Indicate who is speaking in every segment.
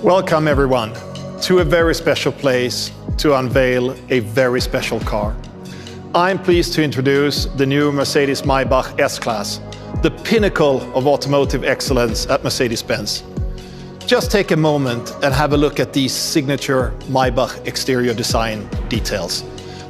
Speaker 1: Welcome everyone to a very special place to unveil a very special car. I'm pleased to introduce the new Mercedes Maybach S Class, the pinnacle of automotive excellence at Mercedes-Benz. Just take a moment and have a look at these signature Maybach exterior design details.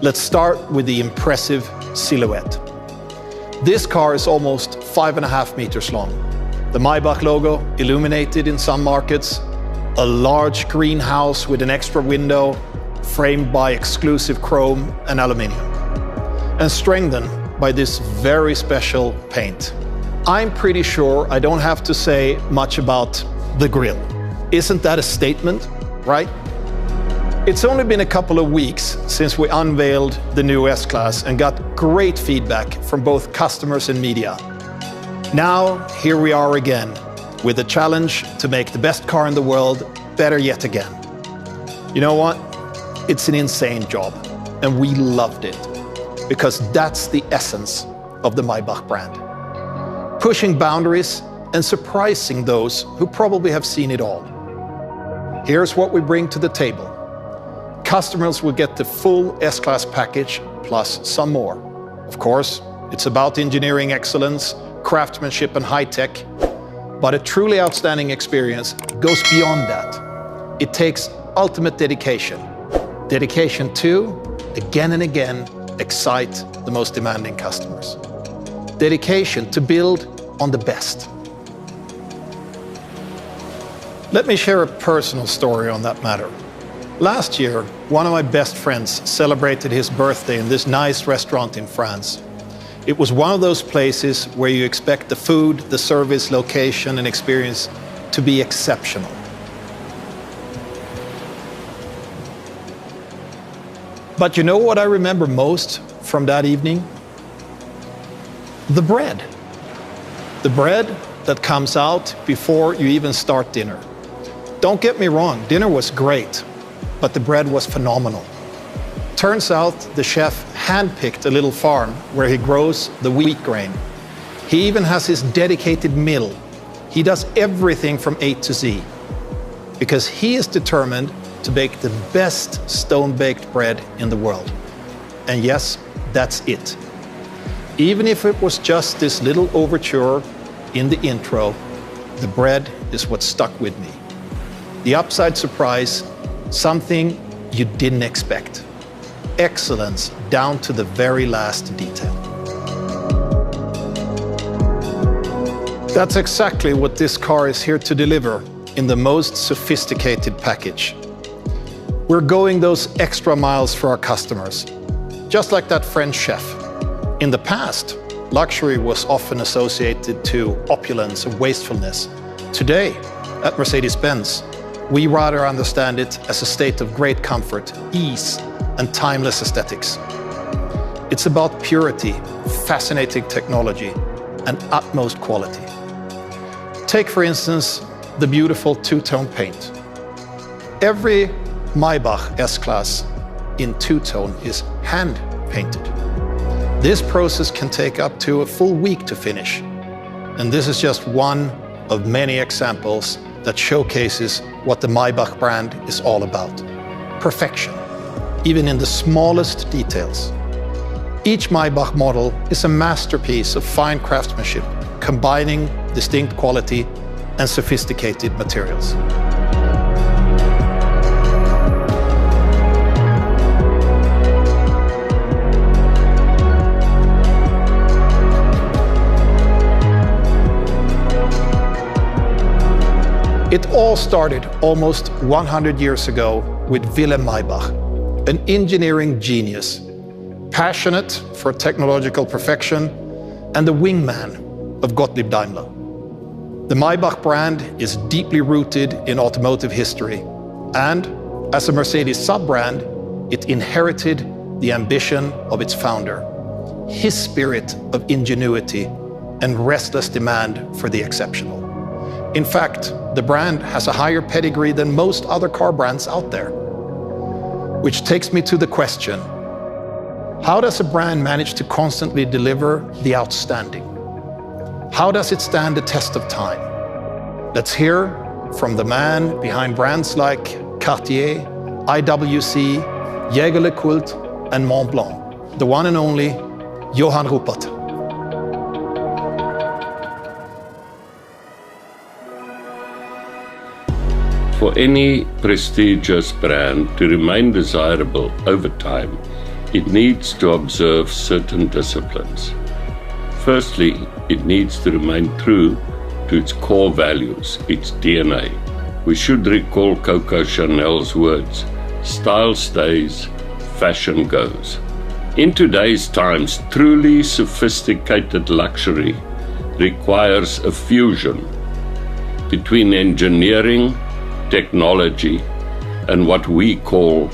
Speaker 1: Let's start with the impressive silhouette. This car is almost 5.5 meters long. The Maybach logo illuminated in some markets, a large greenhouse with an extra window framed by exclusive chrome and aluminium, and strengthened by this very special paint. I'm pretty sure I don't have to say much about the grille. Isn't that a statement, right? It's only been a couple of weeks since we unveiled the new S Class and got great feedback from both customers and media. Now, here we are again, with a challenge to make the best car in the world better yet again. You know what? It's an insane job, and we loved it, because that's the essence of the Maybach brand. Pushing boundaries and surprising those who probably have seen it all. Here's what we bring to the table. Customers will get the full S-Class package, plus some more. Of course, it's about engineering excellence, craftsmanship and high-tech, but a truly outstanding experience goes beyond that. It takes ultimate dedication. Dedication to, again and again, excite the most demanding customers. Dedication to build on the best. Let me share a personal story on that matter. Last year, one of my best friends celebrated his birthday in this nice restaurant in France. It was one of those places where you expect the food, the service, location, and experience to be exceptional. But you know what I remember most from that evening? The bread. The bread that comes out before you even start dinner. Don't get me wrong, dinner was great, but the bread was phenomenal. Turns out the chef handpicked a little farm where he grows the wheat grain. He even has his dedicated mill. He does everything from A to Z, because he is determined to bake the best stone-baked bread in the world. And yes, that's it. Even if it was just this little overture in the intro, the bread is what stuck with me. The upside surprise, something you didn't expect. Excellence down to the very last detail. That's exactly what this car is here to deliver in the most sophisticated package. We're going those extra miles for our customers, just like that French chef. In the past, luxury was often associated to opulence and wastefulness. Today, at Mercedes-Benz, we rather understand it as a state of great comfort, ease, and timeless aesthetics. It's about purity, fascinating technology, and utmost quality. Take, for instance, the beautiful two-tone paint. Every Maybach S Class in two-tone is hand-painted. This process can take up to a full week to finish. And this is just one of many examples that showcases what the Maybach brand is all about. Perfection, even in the smallest details. Each Maybach model is a masterpiece of fine craftsmanship, combining distinct quality and sophisticated materials. It all started almost 100 years ago with Wilhelm Maybach, an engineering genius, passionate for technological perfection, and the wingman of Gottlieb Daimler. The Maybach brand is deeply rooted in automotive history, and as a Mercedes sub-brand, it inherited the ambition of its founder, his spirit of ingenuity and restless demand for the exceptional. In fact, the brand has a higher pedigree than most other car brands out there. Which takes me to the question, how does a brand manage to constantly deliver the outstanding? How does it stand the test of time? Let's hear from the man behind brands like Cartier, IWC, Jägerle and Mont Blanc, the one and only Johann Rupert.
Speaker 2: For any prestigious brand to remain desirable over time, it needs to observe certain disciplines. Firstly, it needs to remain true to its core values, its DNA. We should recall Coco Chanel's words, "Style stays, fashion goes." In today's times, truly sophisticated luxury requires a fusion between engineering, technology, and what we call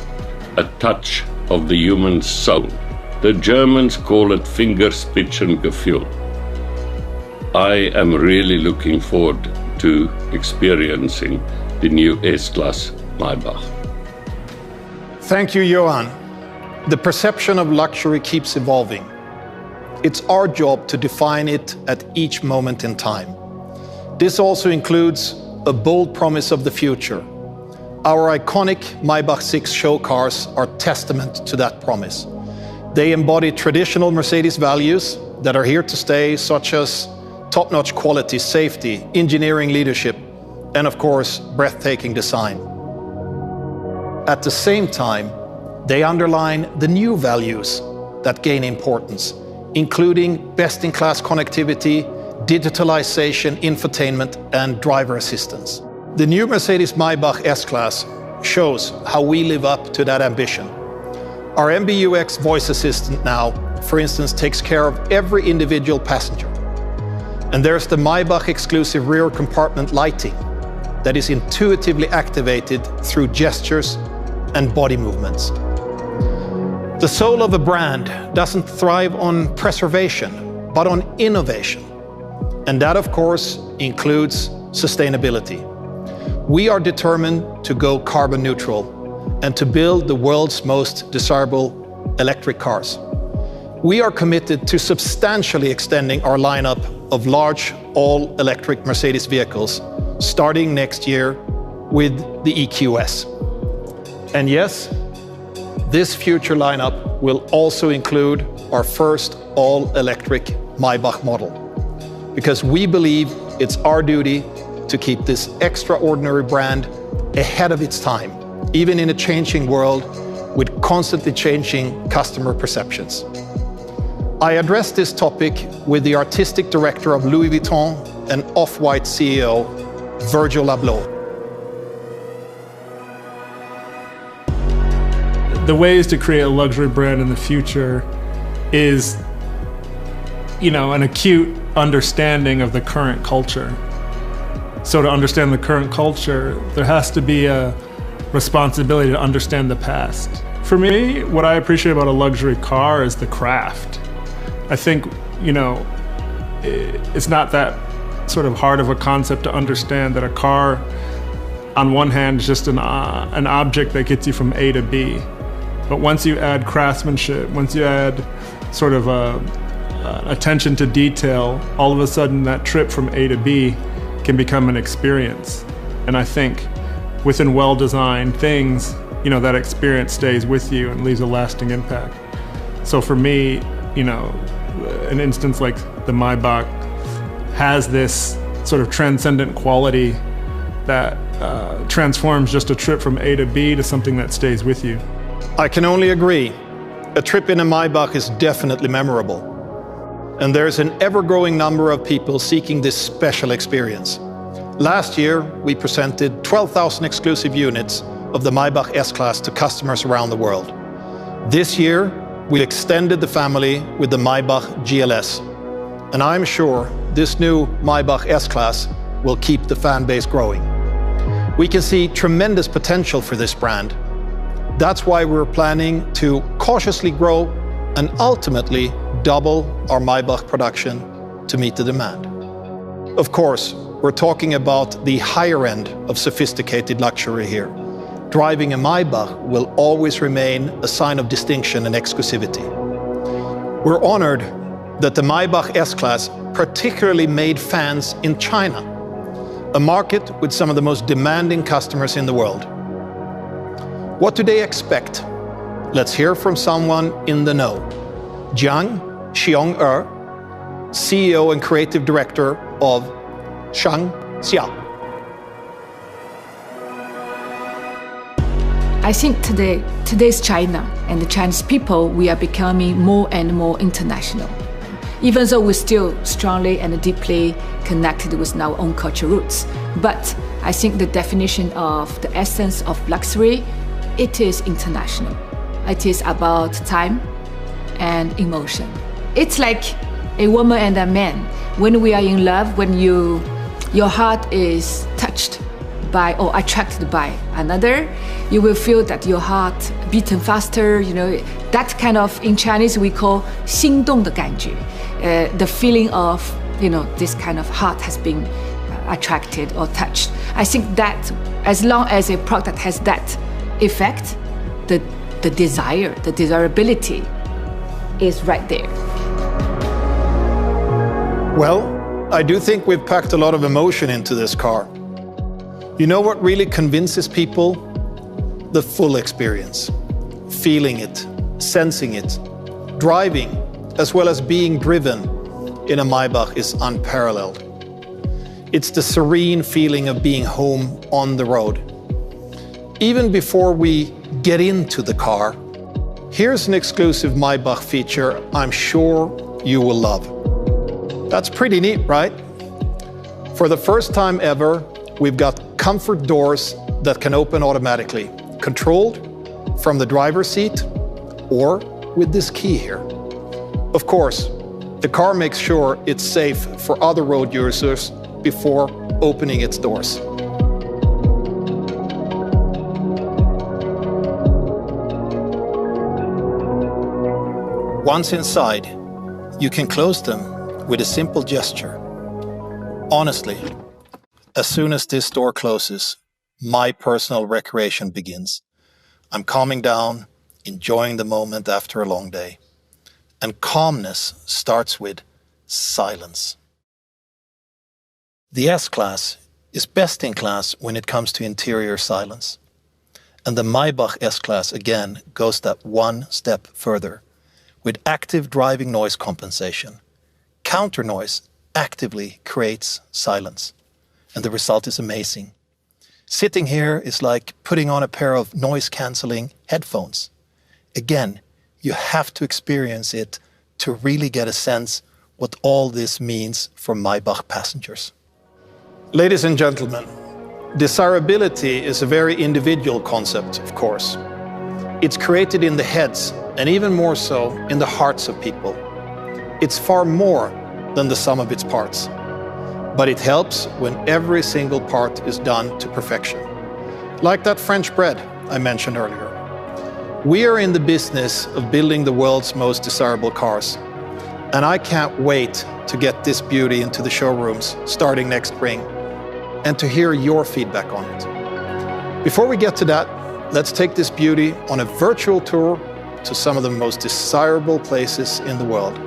Speaker 2: a touch of the human soul. The Germans call it Fingerspitzengefühl. I am really looking forward to experiencing the new S Class Maybach.
Speaker 1: Thank you, Johann. The perception of luxury keeps evolving. It's our job to define it at each moment in time. This also includes a bold promise of the future. Our iconic Maybach 6 show cars are testament to that promise. They embody traditional Mercedes values that are here to stay, such as top-notch quality, safety, engineering leadership, and of course, breathtaking design. At the same time, they underline the new values that gain importance, including best-in-class connectivity, digitalization, infotainment, and driver assistance. The new Mercedes Maybach S Class shows how we live up to that ambition. Our MBUX voice assistant now, for instance, takes care of every individual passenger. And there's the Maybach exclusive rear compartment lighting that is intuitively activated through gestures and body movements. The soul of a brand doesn't thrive on preservation, but on innovation. And that, of course, includes sustainability. We are determined to go carbon neutral and to build the world's most desirable electric cars. We are committed to substantially extending our lineup of large, all-electric Mercedes vehicles, starting next year with the EQS. And yes, this future lineup will also include our first all-electric Maybach model, because we believe it's our duty to keep this extraordinary brand ahead of its time, even in a changing world with constantly changing customer perceptions. I addressed this topic with the artistic director of Louis Vuitton and Off-White CEO, Virgil Abloh.
Speaker 3: The ways to create a luxury brand in the future is, an acute understanding of the current culture. So to understand the current culture, there has to be a responsibility to understand the past. For me, what I appreciate about a luxury car is the craft. I think, it's not that sort of hard of a concept to understand that a car, on one hand, is just an object that gets you from A to B. But once you add craftsmanship, once you add sort of attention to detail, all of a sudden that trip from A to B can become an experience. And I think within well-designed things, that experience stays with you and leaves a lasting impact. So for me, an instance like the Maybach has this sort of transcendent quality that transforms just a trip from A to B to something that stays with you.
Speaker 1: I can only agree. A trip in a Maybach is definitely memorable. And there's an ever-growing number of people seeking this special experience. Last year, we presented 12,000 exclusive units of the Maybach S Class to customers around the world. This year, we extended the family with the Maybach GLS. And I'm sure this new Maybach S Class will keep the fan base growing. We can see tremendous potential for this brand. That's why we're planning to cautiously grow and ultimately double our Maybach production to meet the demand. Of course, we're talking about the higher end of sophisticated luxury here. Driving a Maybach will always remain a sign of distinction and exclusivity. We're honored that the Maybach S Class particularly made fans in China. a market with some of the most demanding customers in the world. What do they expect? Let's hear from someone in the know. Jiang Xiong-er, CEO and Creative Director of Shangxia.
Speaker 4: I think today's China and the Chinese people, we are becoming more and more international. Even though we're still strongly and deeply connected with our own cultural roots. But I think the definition of the essence of luxury, it is international. It is about time and emotion. It's like a woman and a man. When we are in love, when your heart is touched by or attracted by another, you will feel that your heart beating faster, that kind of, in Chinese we call 心动的感觉. The feeling of, this kind of heart has been attracted or touched. I think that as long as a product has that effect, the desire, the desirability is right there.
Speaker 1: Well, I do think we've packed a lot of emotion into this car. You know what really convinces people? The full experience. Feeling it, sensing it, driving, as well as being driven in a Maybach is unparalleled. It's the serene feeling of being home on the road. Even before we get into the car, here's an exclusive Maybach feature I'm sure you will love. That's pretty neat, right? For the first time ever, we've got comfort doors that can open automatically, controlled from the driver's seat or with this key here. Of course, the car makes sure it's safe for other road users before opening its doors. Once inside, you can close them with a simple gesture. Honestly, as soon as this door closes, my personal recreation begins. I'm calming down, enjoying the moment after a long day. And calmness starts with silence. The S Class is best in class when it comes to interior silence. And the Maybach S Class again goes that one step further with active driving noise compensation. Counter noise actively creates silence, and the result is amazing. Sitting here is like putting on a pair of noise-canceling headphones. Again, you have to experience it to really get a sense what all this means for Maybach passengers. Ladies and gentlemen, desirability is a very individual concept, of course. It's created in the heads, and even more so in the hearts of people. It's far more than the sum of its parts. But it helps when every single part is done to perfection. Like that French bread I mentioned earlier. We are in the business of building the world's most desirable cars. And I can't wait to get this beauty into the showrooms starting next spring and to hear your feedback on it. Before we get to that, let's take this beauty on a virtual tour to some of the most desirable places in the world.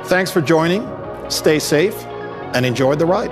Speaker 1: Thanks for joining, stay safe, and enjoy the ride.